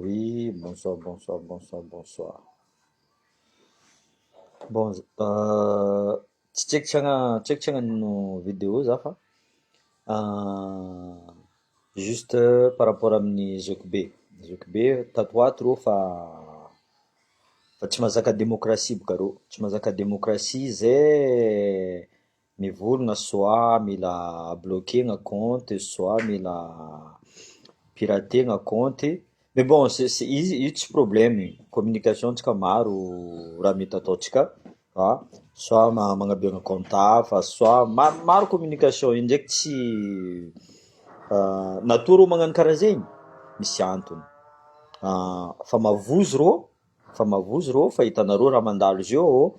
Oui, bonsoir, bonsoir, bonsoir, bonsoir. Bon, tsy tsekitregna vidéo za fa euh, juste par rapport amin'ny ZOKB. ZOKB tato ato rô fa tsy mazaka démocratie boka rô, tsy mazaka démocratie zay mivolagna soit mila bloquer compte, soit mila pirater compte. Mais bon, io tsy problème io. Communication tsika maro raha mety ataotsika, soit magnabiagna compte hafa, soit maro communication io ndraiky tsy natoa rô magnano karaha zegny, misy antony. Fa mavozo rô, fa hitanareo raha mandalo zio,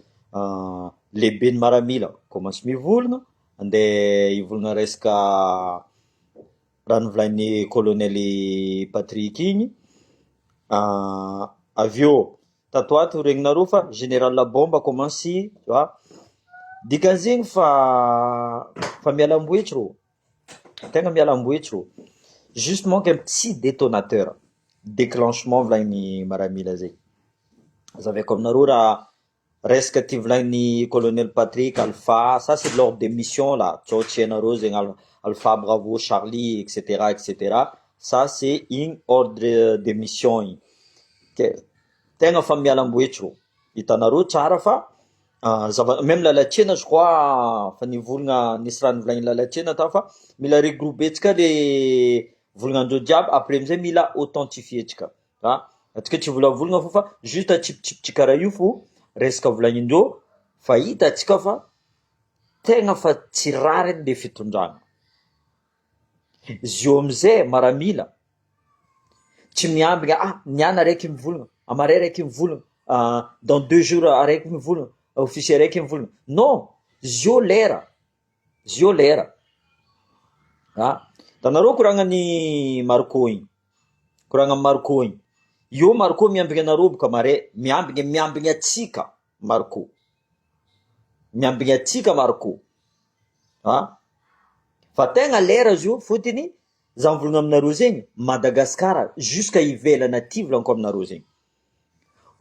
lehiben'ny maramila commence mivolagna, andeha hivolagna resaka raha novolagn'ny colonel Patrick igny. Aveo tato ato regninareo fa général Labomba commence dikan'izegny fa miala-mboetry rô, tegna miala-mboetry rô. Juste manque un petit détonateur, déclenchement volagnin'ny maramila zay. Zaveko aminareo raha resaka ty volagnin'ny colonel Patrick Alpha, ça c'est l'ordre des missions là, tsao tsy hainareo zegny Alpha Bravo Charlie etc etc, ça c'est igny ordre des missions igny. Tegna fa miala-mboetry rô, hitanareo tsara fa même lalatsiana je crois fa nivolagna nisy raha nivolagny lalatsiana ta fa mila regrouper tsika le volagnandreo jiaby, après amizay mila authentifier tsika, atsika tsy volavolagna fô fa juste atsipitsipitsiky karaha io fô resaka volagnindreo fa hitatsika fa tegna fa tsy rariny le fitondrana. Zio amizay maramila tsy miambigna niany araiky mivolagna, amaray araiky mivolagna, dans 2 jours araiky mivolagna, officier araiky mivolagna. Non, zio lera. Hitanareo koragnan'ny Marco igny, koragnan'ny Marco igny. Io Marco miambigna anareo boka maray, miambigna atsika Marco. Miambigna atsika Marco. Fa tegna lera zio fotony za mivolagna aminareo zegny, Madagasikara jusqu'à ivelany aty volaniko aminareo zegny.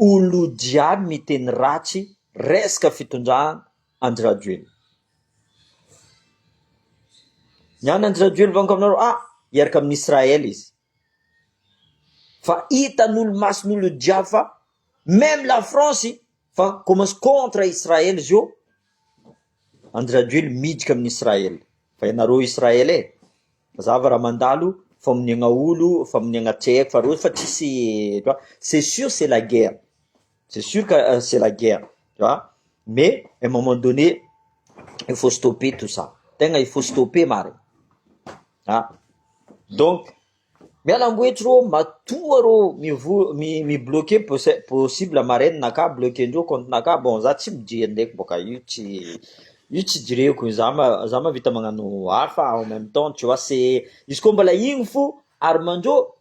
Olo jiaby miteny ratsy resaka fitondrana Andry Rajoelina. Niany Andry Rajoelina volaniko aminareo, hiaraka amin'ny Israël izy. Fa hitan'olo mason'olo jiaby fa même la France fa commence contre Israël zio, Andry Rajoelina miditra amin'ny Israël. Fa ianareo Israël mazava raha mandalo, famonoagna olo, famonoagna tsy haiko, fa rô fa tsisy, c'est sûr c'est la guerre. C'est sûr que c'est la guerre, tu vois. Mais à un moment donné, il faut stopper tout ça. Tegna il faut stopper marigny. Donc miala-mboetry rô, matoa rô mi-bloquer possible marainanaka bloquer-ndreo compte-naka. Bon, za tsy mijery ndraiky boka io tsy jireko, za mavita magnano hafa en même temps, tu vois, c'est izy koa mbola igny fo armandreo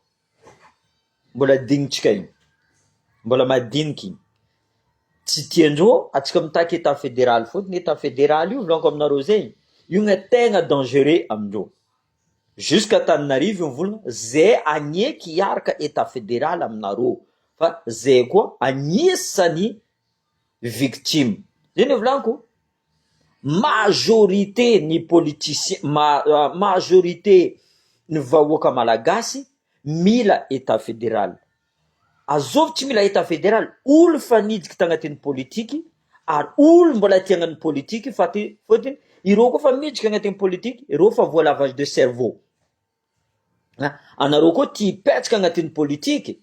mbola dignitsika igny, mbola madiniky igny. Tsy tiandreo atsika mitaky état fédéral fotony état fédéral io volaniko aminareo zegny, io gna tegna dangereux amindreo. Jusqu'à Antananarivo mivolagna zay agneky hiaraka état fédéral aminareo, fa zay koa agnisan'ny victime. Zay ny volaniko, majorité ny politicien, majorité ny vahoaka malagasy mila état fédéral. Azovy tsy mila état fédéral, olo fa nidiky tagnatin'ny politiky ary olo mbola tia hagnano politiky, fotony ireo koa fa miditra agnatin'ny politiky, ireo fa voa lavage de cerveau. Anareo koa tia hipetraka agnatin'ny politiky,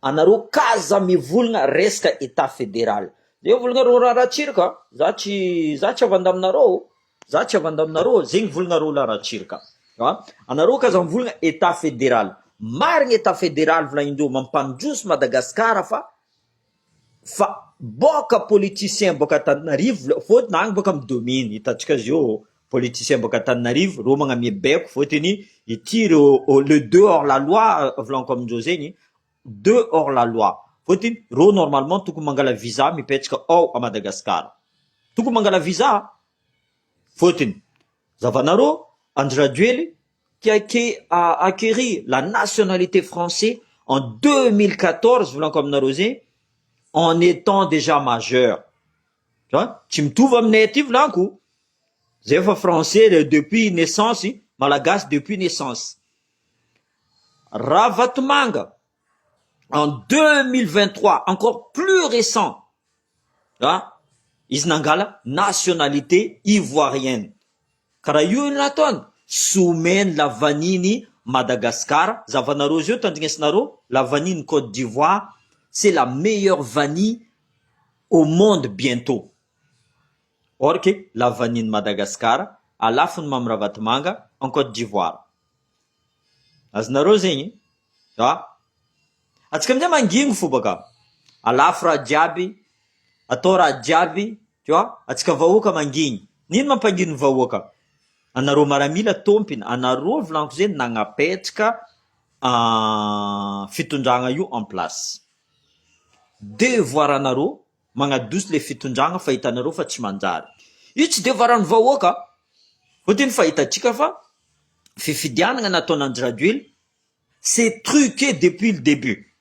anareo kaza mivolagna resaka état fédéral. Zay volagna raha-ratsiraka, za tsy avandaminareo, zegny volagna raha-ratsiraka. Anareo kaza mivolagna état fédéral. Marigny état fédéral volagnin-dreo mampandroso Madagasikara fa boka politicien boka Antananarivo, fotony agny boka midomine. Hitantsika zio politicien boka Antananarivo, rô magname baiko fotony ity le 2 hors la loi volaniko amindreo zegny, 2 hors la loi. Fotony rô normalement tokony mangala visa mipetraka ao a Madagasikara. Tokony mangala visa fotony zavanareo Andry Rajoelina a acquéri la nationalité française en 2014, voulant comme narosé, en étant déjà majeur. Tu vois, tu me trouves natif là, coup. J'ai fait français depuis naissance, malagas depuis naissance. Ravatmanga, en 2023, encore plus récent, hein, Isnangala, nationalité ivoirienne. Karayun laton, soumen la vanini Madagascar, Zavanarozio, Tandingesnaro, la vanille Côte d'Ivoire, c'est la meilleure vanille au monde bientôt. Or que la vanille Madagascar, à la fin de Mamravatmanga, en Côte d'Ivoire. Aznarozeni, tu vois? Atsikam manging fubaka. À l'afra diabi, à tora diabi, tu vois? Atsika vaoka manging. Nin mampangin vaoka. Anaro maramila tompin, anaro vlanko zeny nagnapetraka fitondragna io en place. Devoir anaro magnadosy le fitondragna fa hitanaro fa tsy manjary. Io tsy devoiran'ny vahoaka, fotiny fa hitatsika fa fifidianana nataon'Andry Rajoelina, c'est truqué depuis le début.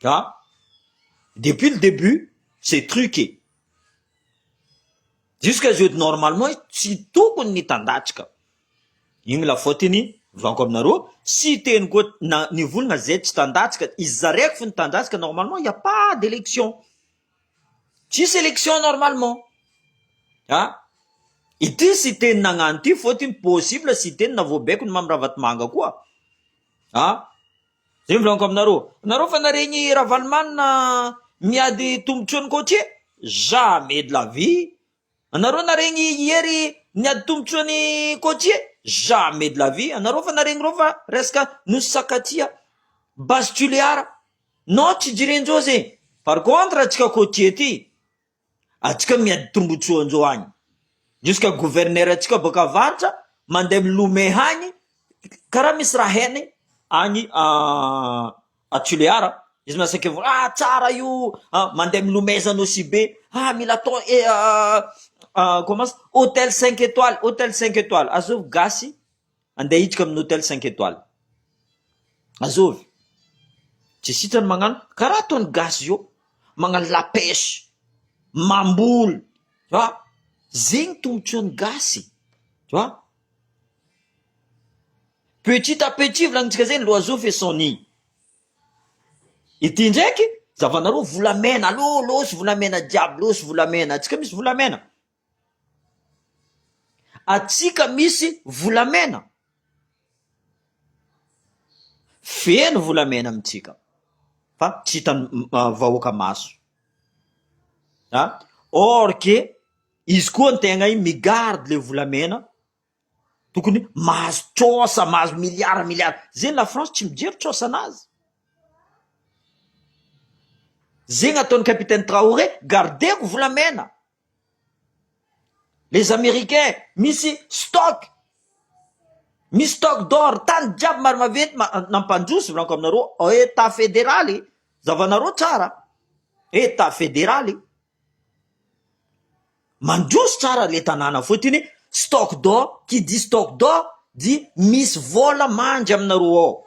Ah? Depuis le début, c'est truqué. Jusqu'à ce que normalement, si tout le monde tandatsika. Igny la fotiny, vanko aminareo, si teny ko na nivolagna zay tsy tandatsika, izy zareko fo nitandatsika, normalement, il n'y a pas d'élection. Tsisy élection normalement. Ah? Ity si teny nagnano ty, fotiny possible si teny navoabeko ny Mamravatmanga koa. Ah? Zay volanko aminareo. Nareo fa naregny Ravalomanina miady tombotrony coaché? Jamais de la vie. Anareo naregny hiery niady tombotrony coaché? Jamais de la vie. Anareo fa naregny reo fa resaka nosy sakatia bastuliara. Non, tsy jirenjeo zay. Par contre, atsika coaché ty, atsika miady tombotsoandreo agny. Jusqu'à gouverneur atsika baka avaratra, mandeha milome hagny, karaha misy raha heny agny Tuléara. Izy masaka tsara io, mandeha milomezana aussi be, mila atao comment hôtel 5 étoiles, hôtel 5 étoiles. Azovy gasy, andeha hiditra amin'ny hôtel 5 étoiles. Azovy. Tsy sitrany magnano, karaha ataony gasy io, magnano la pêche, mamboly, tu vois? Zegny tombotrony gasy, tu vois? Petit à petit, volagnintsika zay, l'oiseau fait son nid. Ity ndraiky, zavanareo volamena, losy volamena diable, losy volamena. Atsika misy volamena. Atsika misy volamena. Feno volamena amitsika. Fa tsy hitany vahoaka maso. Or que, izy koa antegna iny migarde le volamena, tokony mahazo trosa, mahazo milliard. Zay la France tsy mijery trosa anazy. Zegny ataon'ny capitaine Traoré, gardeko volamena. Les Américains, misy stock d'or, tany jiaby maro maventy nampandroso volanko aminareo, état fédéraly, zavanareo tsara, état fédéraly. Mandroso tsara le tanàna fotiny, stock d'or, qui dit stock d'or, dit misy vola mandry aminareo ao.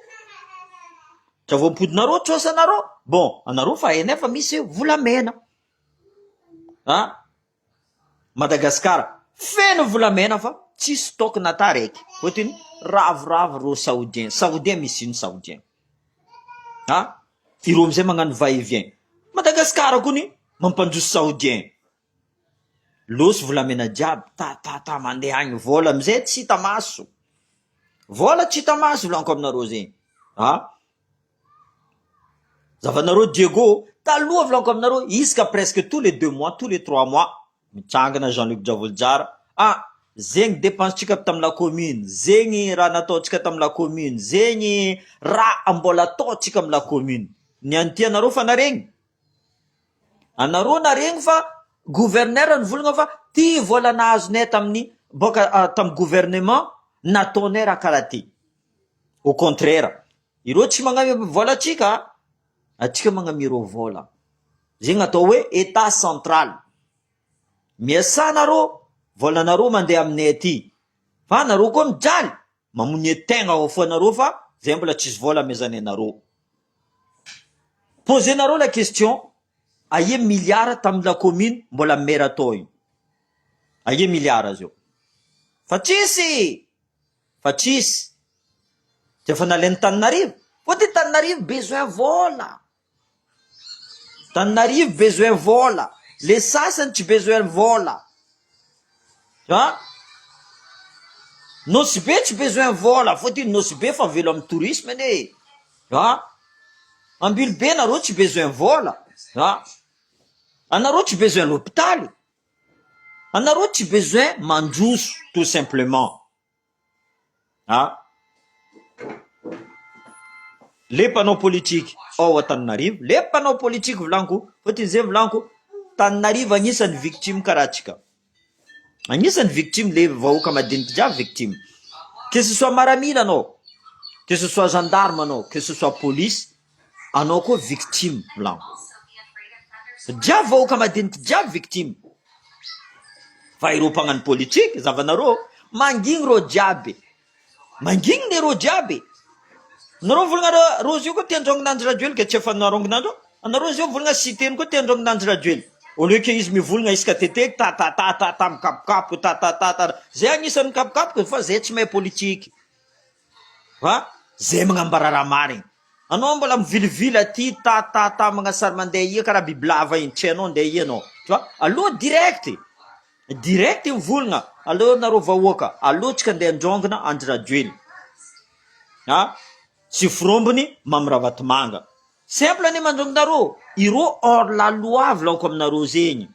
Tra voapodinareo trosanareo, bon, anareo fa enefa misy volamena. Madagascar, feno volamena fa tsy stock nata raiky. Fotiny ravoravo ro saoudien. Saoudien misy ino saoudien. Ireo amizay magnano va-et-vient. Madagascar kony mampandroso saoudien. Losy volamena jiaby, ta mandeha agny vola amizay tsy hita maso. Vola tsy hita maso volanko aminareo zegny. Zavanareo Diego, taloha volanko aminareo, isaka presque tous les 2 mois, tous les 3 mois, mitsangana Jean-Luc Dravolojara. Zegny dépense-tsika tamy la commune, zegny raha nataotsika tamy la commune, zegny raha mbola ataotsika amy la commune. Niany ty anareo fa naregny. Anareo naregny fa gouverneur nivolagna fa ty vola nahazonay tamin'ny boka tamy gouvernement nataonay raha karaha ty. Au contraire, ireo tsy magname vola atsika, atsika magname ireo vola. Zegny atao hoe état central. Miasa nareo, volanareo mandeha aminay aty. Fa nareo koa mijaly, mamonie tegna ao foanareo fa zay mbola tsisy vola amezany anareo. Posenareo la question, aie milliard tamin'ny la commune mbola maire atao io. Aie milliard zio. Fa tsisy. Efa nalainy Tananarivo. Fôtiny Tananarivo besoin vola. Tananarivo besoin vola. Le sasany tsy besoin vola. Nosy be tsy besoin vola. Fôtiny nosy be fa velo amin'ny tourisme ne. Ambilo be nareo tsy besoin vola. Anareo tsy besoin l'hôpitaly. Anareo tsy besoin mandroso tout simplement. Le mpanao politique ao Antananarivo, le mpanao politique volaniko, fôtiny zay volaniko, Tananarivo agnisan'ny victime karatsika. Agnisan'ny victime le vahoaka madiniky jiaby victime. Que ce soit miaramila anao, que ce soit gendarme anao, que ce soit police, anao koa victime volaniko. Jiaby vahoaka madiniky jiaby victime. Fa ireo mpagnano politique, zavanareo, mangigny reo jiaby. Mangigny ne reo jiaby. Nareo volagna rozy io koa tiandrongonanjy rajoely ke tsy efa narongonandro. Anareo zio volagna si teny koa tiandrongonanjy rajoely. Au lieu que izy mivolagna isaka tete ta mikapokapo ta. Zay agnisan'ny mikapokapo fa zay tsy mahay politique. Zay magnambara raha marigny. Anao mbola mivilivily aty ta magnasary mandeha ia karaha bibilava iny, tsy hainao andeha ia anao. Tu vois? Allo direct mivolagna. Allo nareo vahoaka, allo tsika andeha androngona Andry Rajoely. Tsy firombony Mamirahabatomanga. Simple ne mandrongonareo. Ireo hors la loi volaniko aminareo zegny.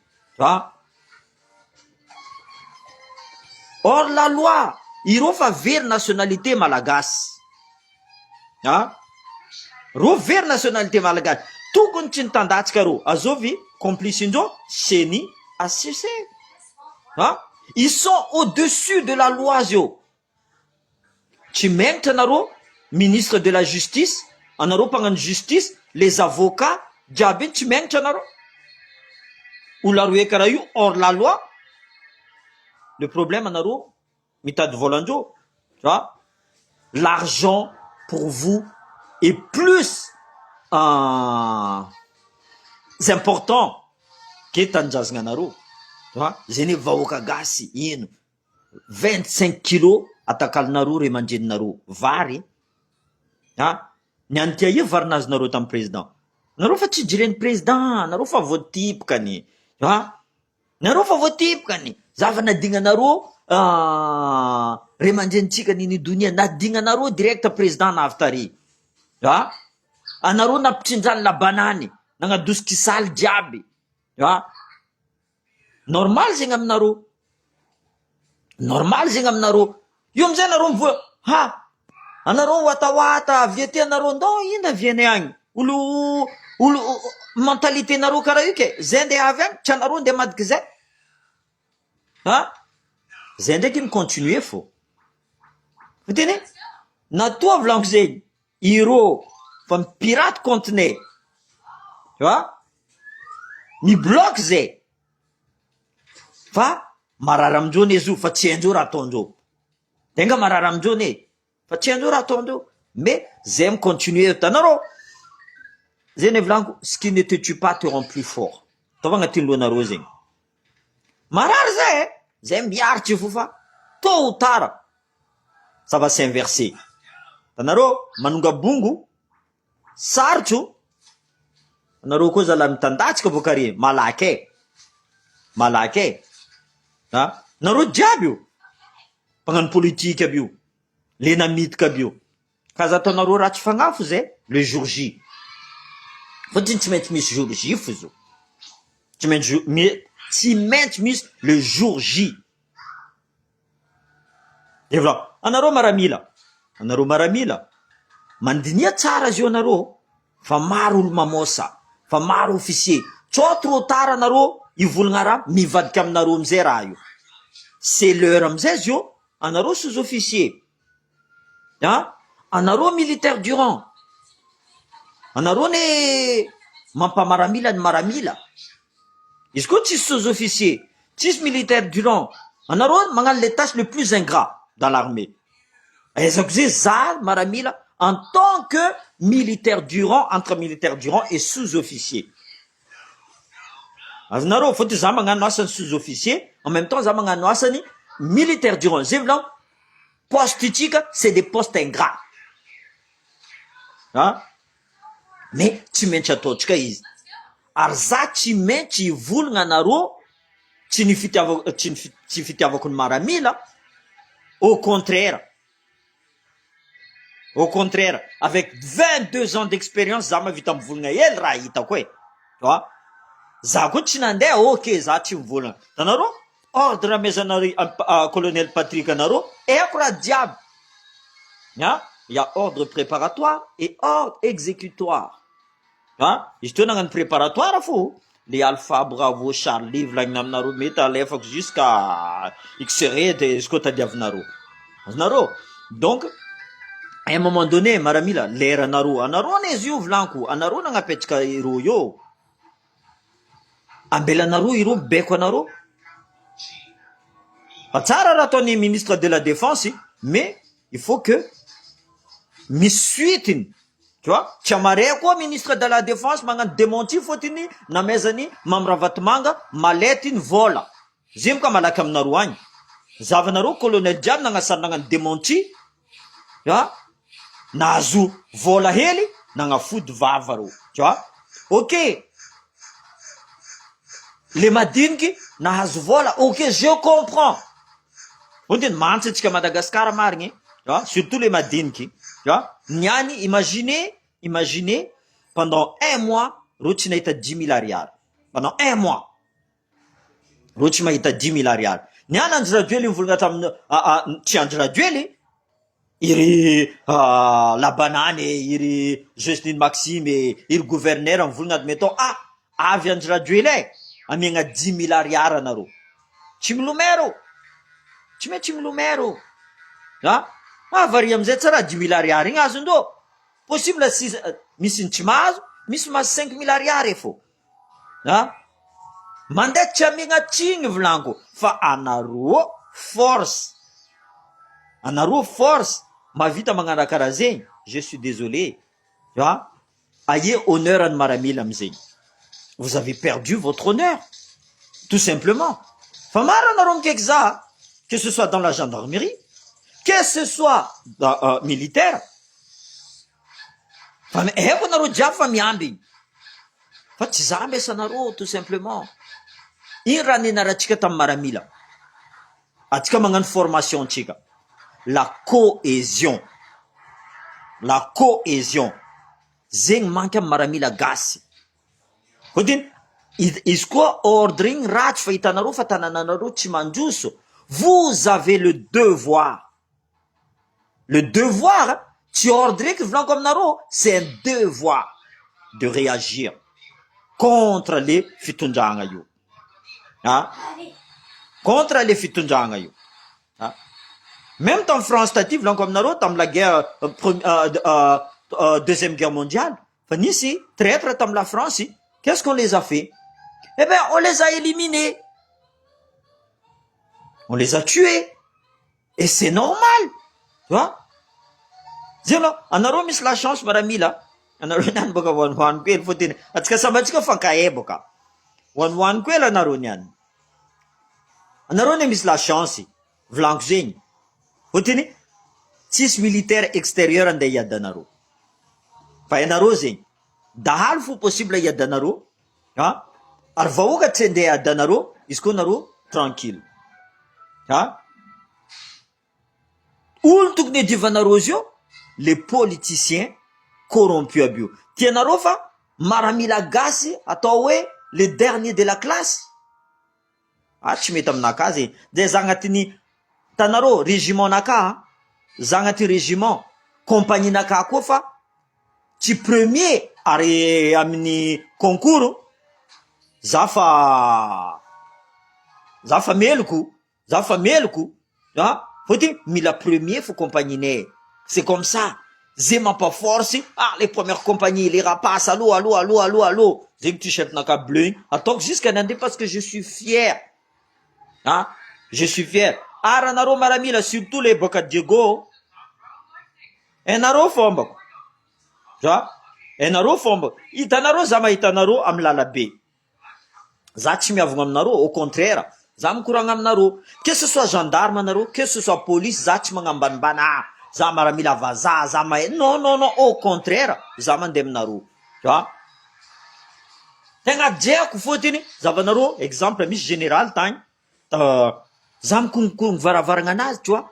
Hors la loi. Ireo fa very nationalité malagasy. Reo very nationalité malagasy. Tokony tsy nitandatsika reo. Azovy complice indreo CENI ACC. Ils sont au-dessus de la loi zio. Tsy menitra nareo ministre de la justice, anareo mpagnano justice, les avocats, jiaby tsy menitra anareo. Ola roe karaha io hors la loi. Le problème anareo mitady volandreo. L'argent pour vous est plus important que tanjazagna anareo. Zay ne vahoaka gasy ino 25 kilos atakalinareo re mandreninareo vary. Niany tia io varinazy nareo tamin'ny président. Nareo fa tsy jireny président, nareo fa voatipikany. Nareo fa voatipikany. Zava nadignanareo re mandrenitsika nini donia, nadignanareo direct président navy tary. Anareo nampitsindrany labanany, nagnadosikisaly jiaby. Normal zegny aminareo. Normal zegny aminareo. Io amizay nareo mivoa, anareo watawata avy aty anareo ndao ina viany agny. Olo mentalité nareo karaha io ke. Zay ndeha avy agny, tsy anareo ndeha madiky zay. Zay ndraiky iny continuer fô. Fiteny? Natoa volaniko zegny. Ireo fa mipirate conteneur. Mibloque zay. Fa marary amindreo ne izy io fa tsy haindreo raha ataondreo. Tenga marary amindreo ne. Fa tsy haindreo raha ataondreo. Mais zay micontinuer hitanareo. Zay ne volaniko, ce qui ne te tue pas te rend plus fort. Taova agnatin'ny lohanareo zegny. Marary zay. Zay miaritry fo fa tôt ou tard ça va s'inverser. Tanareo manonga bongo sarotro. Anareo koa zala mitandatsika boka re malaky nareo jiaby io mpagnano politique aby io le namitika aby io ka za ataonareo raha tsy fagnafo zay le jour J. Fôtiny tsy maintsy misy jour J fo izo. Tsy maintsy misy le jour J. Et voilà. Anareo maramila. Mandinia tsara zio anareo. Fa maro olo mamosa. Fa maro officier. Tsao trop tard anareo ivolagna raha mivadika aminareo amizay raha io. C'est l'heure amizay zio. Anareo sous-officier. Anareo militaire du rang. Anareo ne mampamaramila ny maramila. Izy koa tsisy sous-officier, tsisy militaire du rang. Anareo magnano les tâches les plus ingrats dans l'armée. Ezako zay za maramila en tant que militaire durant, entre militaire durant et sous-officier. Azonareo fôtony za magnano asany sous-officier, en même temps za magnano asany militaire durant. Zay volagno poste tsika c'est des postes ingrats. Hein? Mais tsy maintsy ataotsika izy. Ary za tsy maintsy hivolagna anareo tsy fitiavako ny maramila. Au contraire, avec 22 ans d'expérience, za mavita mivolagna hely raha hitako e. Tu vois? Za koa tsy nandeha, ok, za tsy mivolagna. Tanareo, ordre amezanareo colonel Patrick anareo, eko raha diable. Hein? Il y a ordre préparatoire et ordre exécutoire. Hein? Izy teo nagnano préparatoire fo. Le Alpha Bravo Charlie volagnina aminareo mety alefako jusqu'à XRE de jusqu'au tadiavinareo. Azonareo? Donc, à un moment donné, maramila, lera anareo an'izy io volaniko, anareo nagnapetraka iro io. Ambelanareo iro beko anareo. Fa tsara raha ataony ministre de la défense, mais il faut que misy suitiny. Tu vois? Tsy amare koa ministre de la défense magnano démenti fôtiny namezany Mamravatomanga malety ny vola. Zay moka malaky aminareo agny. Zavanareo colonel jiaby nagnasary nagnano démenti. Tu vois? Nahazo vola hely, nagnafody vava reo. Tu vois? Ok. Le madiniky nahazo vola. Ok, je comprends. Fôtiny mantsy antsika Madagascar marigny. Tu vois? Surtout les madiniky. Tu vois? Niani, imaginez, pendant un mois, Rochi n'a été 10 000 ariary. Pendant un mois. Rochi m'a été 10 000 ariary. Niani Andra Dueli, vous voulez ti Andra Dueli, iri la banane, iri Justine Maxime, iri gouverneur, vous voulez admettons, avy Andra Dueli, amiagna 10 000 ariary anaro. Tsy milomero. Tsy maintsy milomero. Ha? Vari amizay tsara 10 000 ariary igny azondreo. Possible misy ny tsy mahazo, misy mahazo 5 000 ariary fô. Ha? Mandeha tsy amiagna tsigny volaniko. Fa anareo force. Anareo force. Mavita magnano karaha zegny. Je suis désolé. Tu vois? Ayez honneur à maramila amizegny. Vous avez perdu votre honneur. Tout simplement. Fa maro anareo mikaiky za. Que ce soit dans la gendarmerie, que ce soit dans, militaire. Eko anareo jiaby fa miamby igny. Fa tsy za mesa anareo, tout simplement. Iny raha nianaratsika tamin'ny maramila. Atsika magnano formation tsika. La cohésion. La cohésion. Zegny manky amin'ny maramila gasy. Fôtiny, izy koa ordre igny ratsy fa hitanareo fa tanànanareo tsy mandroso. Vous avez le devoir. Le devoir, tu ordres que voulons comme naro, c'est un devoir de réagir contre les fitundrangna io. Hein? Contre les fitundrangna io. Hein? Même en France, tati voulons comme naro, dans la guerre, deuxième guerre mondiale, ici, traître dans la France, qu'est-ce qu'on les a fait? Eh bien, on les a éliminés. On les a tués. Et c'est normal. Tu vois? Zeno, anareo misy la chance maramila. Anareo niany boka hoanihoany ko ely fôtiny. Atsika sambatsika fankahe boka. Hoanihoany ko ely anareo niany. Anareo ne misy la chance. Volaniko zegny. Fôtiny, tsisy militaire extérieur andeha hiady anareo. Fa anareo zegny. Dahalo fo possible hiady anareo. Ha? Ary vahoaka tsy andeha hiady anareo, izy koa anareo tranquille. Ha? Olo tokony divanareo izy io, les politiciens corrompus aby io. Tianareo fa maramila gasy atao hoe le dernier de la classe. Tsy mety aminaka zegny. De za agnatiny tanareo régiment naka, za agnaty régiment, compagnie naka koa fa tsy premier ary amin'ny concours za fa meloko. Za fa meloko. Hein? Faut-il, mila premier faut compagnie. C'est comme ça. Zema pas force. Les premières compagnies, les rapaces, allô. J'ai un t-shirt naka bleu. Attends, jusqu'à n'en parce que je suis fier. Hein? Je suis fier. Aranaro maramila, surtout les Boca Diego. hainareo fombako za hainareo fomba hitanareo za mahitanareo amin'ny lalabe za tsy miavogna aminareo au contraire za mikoragna aminareo que ce soit gendarme anareo que ce soit police za tsy magnambanimbana za maramila vazaha za mahay non non non au contraire za mandeha aminareo za tegna jeako fotiny zavanareo exemple misy général tagny za mikonokony varavaragna anazy tu vois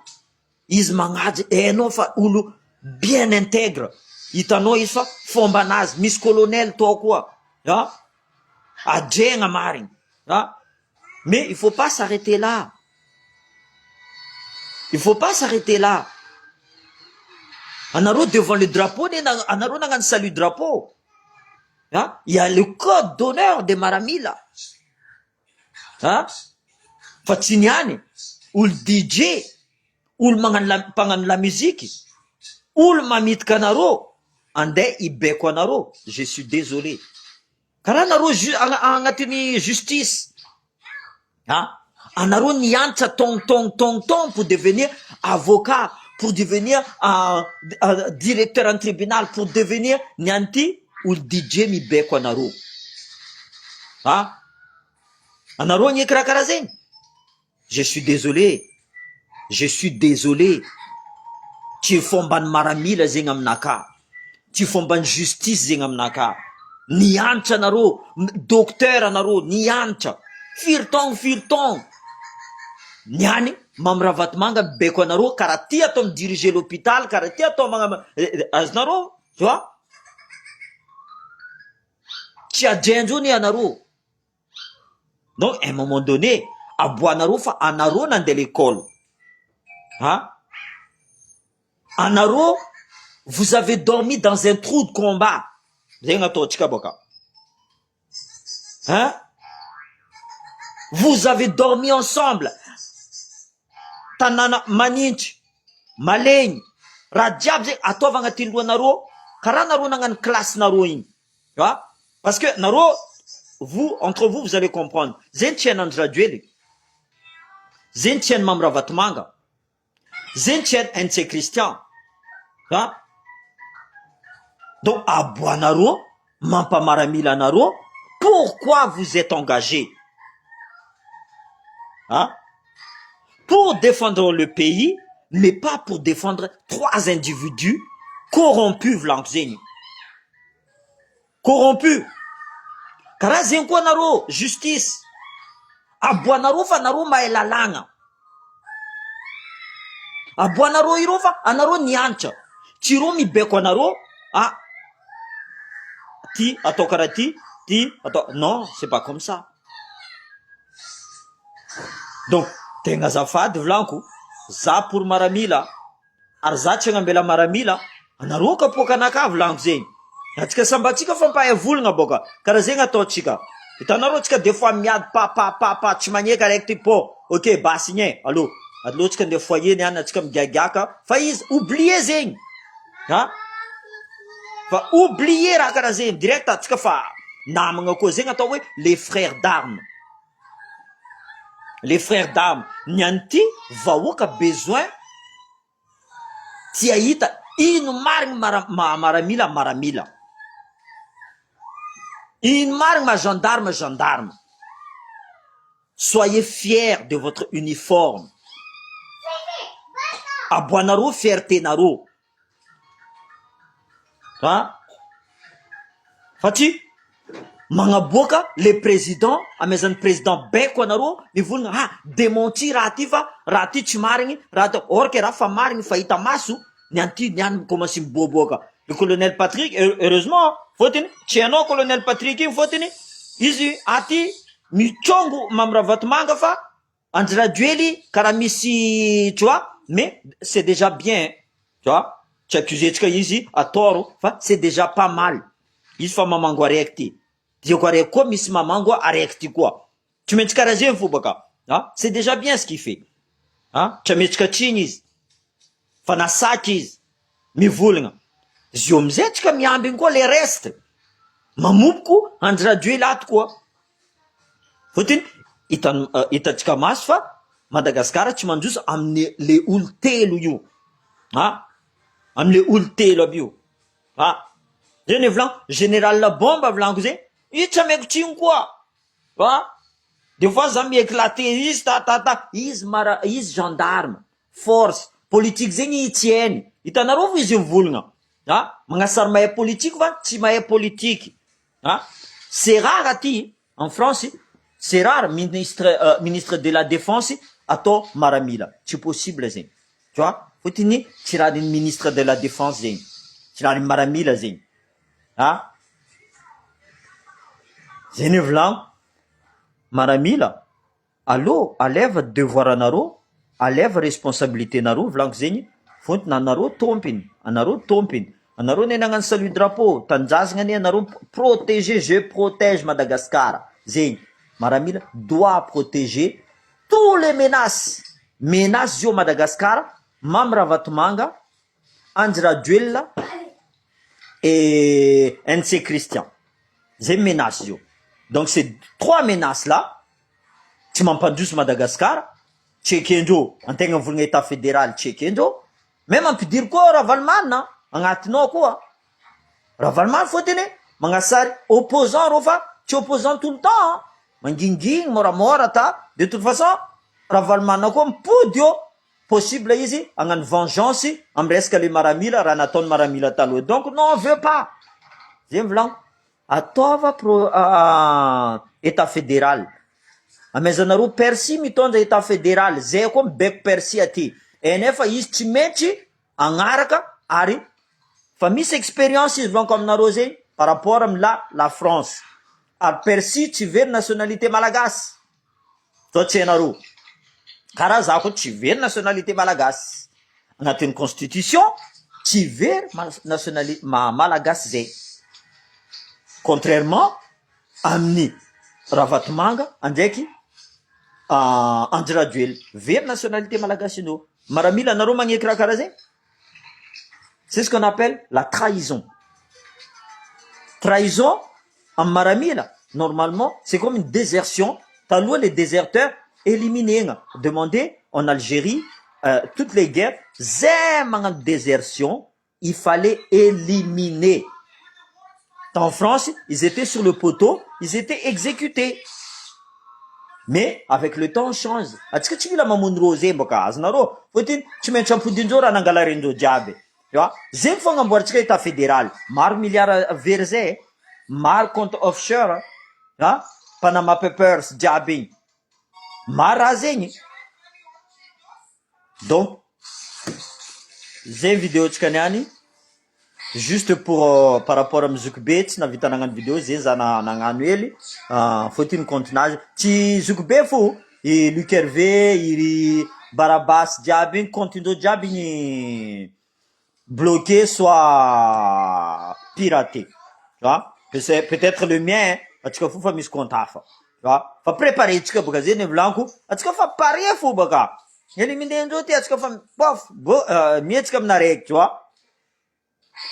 izy magnaja hainao fa olo bien intègre hitanao izy fa fomba anazy misy colonel tao koa adregna marigny mais il faut pas s'arrêter là, il faut pas s'arrêter là. Anareo devant le drapeau anareo nagnano salut drapeau il y a le code d'honneur de Maramila fa tsy niany olo DJ olo mpagnano la musique olo mamitika anareo andeha ibeko anareo je suis désolé karaha anareo agnatin'ny justice anareo nianatra tong pour devenir avocat pour devenir directeur en tribunal pour devenir nianty olo DJ mibeko anareo anareo agneky raha karaha zegny je suis désolé tsy fombany maramila zegny aminaka tsy fombany justice zegny aminaka nianatra anareo docteur anareo nianatra firy taogno niany mamirahavatmanga mibeko anareo karaha ty atao midiriger l'hôpital karaha ty atao azonareo tu vois tsy adrenjony anareo donc à un moment donné aboanareo fa anareo nandeha l'école anareo vous avez dormi dans un trou de combat zegny ataotsika boka vous avez dormi ensemble tanàna manintsy malegny raha jiaby zegny ataova agnatin'ny lohanareo karaha nareo nagnano classe nareo igny parce que nareo vous entre vous allez comprendre zegny tsy hain'andry rajoely zegny tsy hainy mamirahavatmanga zegny tsy hainy haintsay Christian donc aboanareo mampamaramila anareo pourquoi vous êtes engagé pour défendre le pays mais pas pour défendre 3 individus corrompus vlanko zegny corrompus karaha zegny koa anareo justice aboanareo fa anareo mahay lalagna aboanareo ireo fa anareo nianatra tsy ireo mibeko anareo ty atao karaha ty atao non c'est pas comme ça donc tegna azafady vlanko za pour maramila ary za tsy agnambela maramila anareo kapoaka anaka vlanko zegny atsika sambatsika fa mpahay volagna boka karaha zegny ataotsika hitanareo tsika des fois miady pa tsy magneky araiky ty po ok basy gny allo tsika ndeha foyer niany atsika migagiaka fa izy oublier zegny fa oublier raha karaha zegny direct atsika fa namagna koa zegny atao hoe les frères d'armes niany ty vahoaka besoin ty ahita ino marigny maramila ino marigny gendarme soyez fiers de votre uniforme aboanareo fierté nareo fa tsy magnaboaka le président amezan'ny président beko anareo mivolagna démentir raha ty fa raha ty tsy marigny raha ty or que raha fa marigny fa hita maso niany commence miboaboaka le colonel Patrick heureusement fotiny tsy hainao colonel Patrick igny fotiny izy aty mitsongo mamirahavatmanga fa Andry Rajoely karaha misy tu vois mais c'est déjà bien tu vois tsy accusetsika izy atoro fa c'est déjà pas mal izy fa mamango araiky ty diako araiky koa misy mamango araiky ty koa tsy maintsy karaha zegny fo baka c'est déjà bien ce qu'il fait tsy ametsika trigny izy fa nasaky izy mivolagna zio amizay tsika miamby igny koa le reste mamopoko Andry Rajoely ato koa fotiny hitatsika maso fa Madagasikara tsy mandroso amin'ny le olo telo io amle ulte lo bio. Ah, zene vlan général la bombe vlan kuze. Itsa meko tsin quoi. Ah, des fois ça m'éclater is is gendarme, force, politique zeni tienne. Itanaro izy volna. Ah, mangasar mahay politique va, tsy mahay politique. Ah, c'est rare aty en France, c'est rare ministre de la défense atao maramila. C'est possible zeny. Tu vois? Fotini tsy raha ny ministre de la défense zeny. Tsy raha ny maramila zeny. Ah, zeny vlan maramila. Allô, alève devoir anaro, alève responsabilité naro vlanko zeny. Fontona anaro tompiny, anaro tompiny. Anaro ne nagnano salut drapeau, tanjazagna ne anaro protéger, je protège Madagascar. Zeny, maramila doit protéger tous les menaces. Menaces zio Madagascar, Mam Ravatomanga, Andra Duella et NC Christian. C'est menaces zio. Donc ces trois menaces là, tu m'en pas douce Madagascar, Tchekendo, en tant que état fédéral Tchekendo, même on peut dire quoi Ravalman, agnatinao koa. Ravalman fotiny magnasary opposant rofa, tsy opposant tout le temps. Manginging moramora ta, de toute façon, Ravalman koa mipody io. Possible izy agnano vengeance amy resaka le maramila raha nataony maramila taloha. Donc non, on veut pas. Zay volagno. Ataova état fédéral. Amezanaro Percy mitondra état fédéral, zay koa mibeko Percy aty. Nefa izy tsy maintsy agnaraka ary fa misy expérience izy volanko aminareo zegny par rapport amy la France. Ary Percy tsy very nationalité malagasy. Zao tsy hainareo. Karaha za koa tsy very nationalité malagasy. Agnatin'ny constitution, tsy very nationalité malagasy zay. Contrairement amin'ny Ravatomanga andraiky Andra Duel, very nationalité malagasy no. Maramila anareo magneky raha karaha zay. C'est ce qu'on appelle la trahison. Trahison en maramila, normalement, c'est comme une désertion. Taloha les déserteurs éliminés. Demandez en Algérie, toutes les guerres, zay magnano désertion, il fallait éliminer. En France, ils étaient sur le poteau, ils étaient exécutés. Mais avec le temps, on change. Atsika tsy mila mamono rosé boka azonareo. Fotiny tsy maintsy ampodindreo raha nangalaren'ireo jiaby. Tu vois? Zegny fogna amboaritsika état fédéral. Maro milliards very zay. Maro compte offshore. Ha? Panama Papers jiaby igny. Maro raha zegny. Donc, zay vidéo tsika niany. Juste pour par rapport amy Zoukbe tsy navita nagnano vidéo zay za nagnano hely fotiny contenage tsy Zoukbe fo i Luc Hervé i Barabas jiaby igny compte-indreo jiaby igny bloqué soit piraté. Tu vois? Peut-être le mien atsika fo fa misy compte hafa. Tu vois? Fa préparé tsika boka zay ny volanko atsika fa pare fo boka. Éliminer-ndreo ty atsika fa bof mihetsika aminaraiky, tu vois?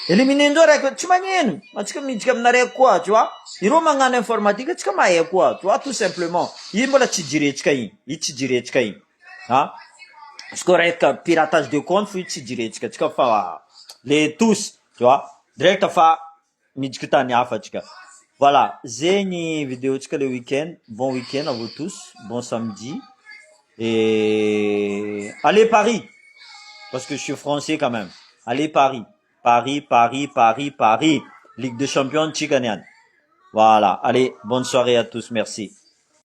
Éliminer-ndreo raiky tsy magnino, atsika midika aminaraiky koa, tu vois? Ireo magnano informatique atsika mahay koa, tu vois, tout simplement. Io mbola tsy jiretsika igny, io tsy jiretsika igny. Ha? Izy koa raika piratage de compte fo io tsy jiretsika, atsika fa les tous, tu vois? Direct fa midika tany hafa atsika. Voilà, zegny vidéo tsika le week-end. Bon week-end à vous tous, bon samedi. Et allez Paris, parce que je suis français quand même. Allez Paris. Paris, Paris, Paris, Paris. Ligue des champions, Tchiganian. Voilà. Allez, bonne soirée à tous. Merci.